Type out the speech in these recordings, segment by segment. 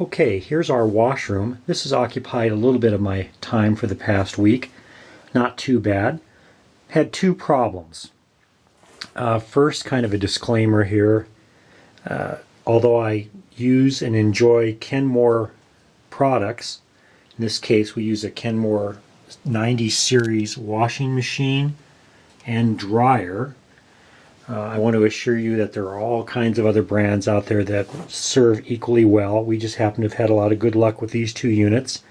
Okay, here's our washroom. This has occupied a little bit of my time for the past week. Not too bad. Had two problems. First, kind of a disclaimer here. Although I use and enjoy Kenmore products, in this case we use a Kenmore 90 series washing machine and dryer. I want to assure you that there are all kinds of other brands out there that serve equally well. We just happen to have had a lot of good luck with these two units.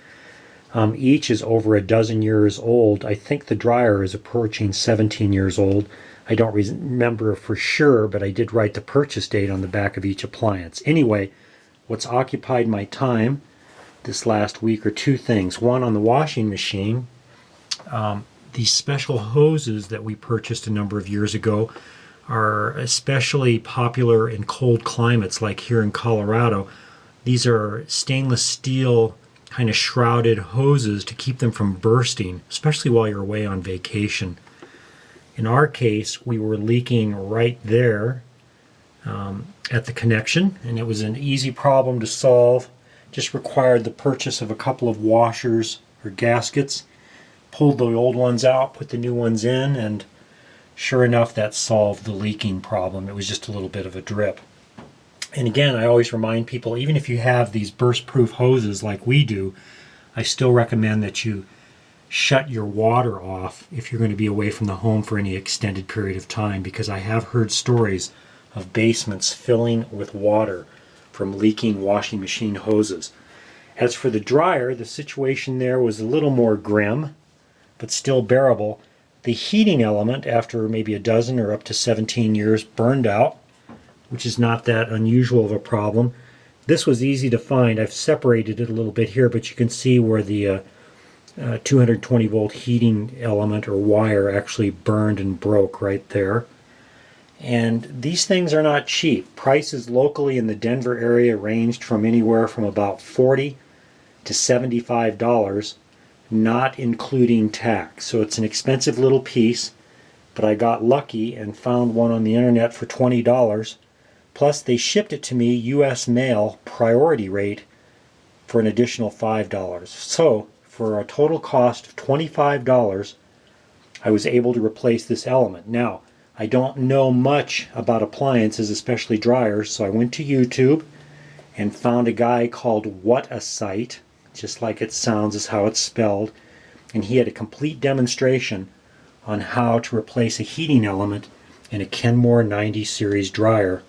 Each is over a dozen years old. I think the dryer is approaching 17 years old. I don't remember for sure, but I did write the purchase date on the back of each appliance. Anyway, what's occupied my time this last week are two things. One, on the washing machine, these special hoses that we purchased a number of years ago are especially popular in cold climates like here in Colorado. These are stainless steel kind of shrouded hoses to keep them from bursting, especially while you're away on vacation. In our case, we were leaking right there at the connection, and it was an easy problem to solve. Just required the purchase of a couple of washers or gaskets, pulled the old ones out, put the new ones in, and sure enough, that solved the leaking problem. It was just a little bit of a drip. And again, I always remind people, even if you have these burst-proof hoses like we do, I still recommend that you shut your water off if you're going to be away from the home for any extended period of time, because I have heard stories of basements filling with water from leaking washing machine hoses. As for the dryer, the situation there was a little more grim, but still bearable. The heating element, after maybe a dozen or up to 17 years, burned out, which is not that unusual of a problem. This was easy to find. I've separated it a little bit here, but you can see where the 220 volt heating element or wire actually burned and broke right there. And these things are not cheap. Prices locally in the Denver area ranged from anywhere from about $40 to $75, not including tax. So it's an expensive little piece, but I got lucky and found one on the internet for $20. Plus they shipped it to me US mail priority rate for an additional $5. So for a total cost of $25, I was able to replace this element. Now, I don't know much about appliances, especially dryers, so I went to YouTube and found a guy called What a Site, just like it sounds is how it's spelled, and he had a complete demonstration on how to replace a heating element in a Kenmore 90 series dryer,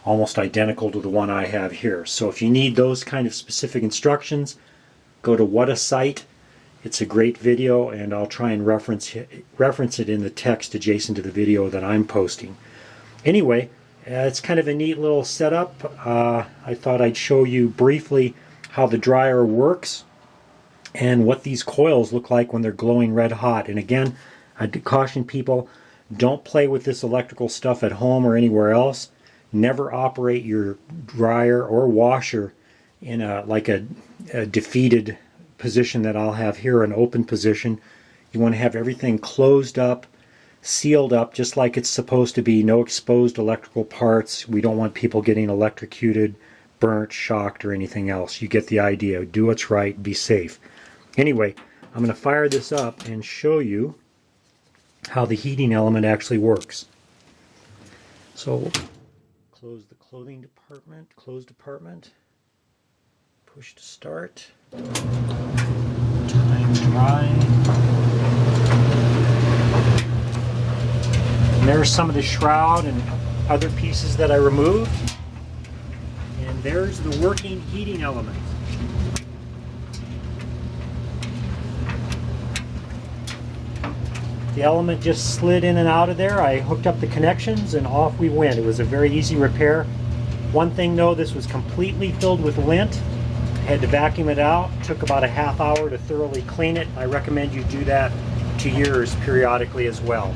almost identical to the one I have here. So if you need those kind of specific instructions, go to What a Site. It's a great video, and I'll try and reference it in the text adjacent to the video that I'm posting. Anyway, it's kind of a neat little setup. I thought I'd show you briefly how the dryer works and what these coils look like when they're glowing red hot. And again, I'd caution people, don't play with this electrical stuff at home or anywhere else. Never operate your dryer or washer in a defeated position that I'll have here, an open position. You want to have everything closed up, sealed up, just like it's supposed to be. No exposed electrical parts. We don't want people getting electrocuted, burnt, shocked, or anything else. You get the idea. Do what's right, be safe. Anyway, I'm going to fire this up and show you how the heating element actually works. So, close the close department, push to start, time dry. And there's some of the shroud and other pieces that I removed. And there's the working heating element. The element just slid in and out of there. I hooked up the connections and off we went. It was a very easy repair. One thing though, this was completely filled with lint. I had to vacuum it out. It took about a half hour to thoroughly clean it. I recommend you do that to yours periodically as well.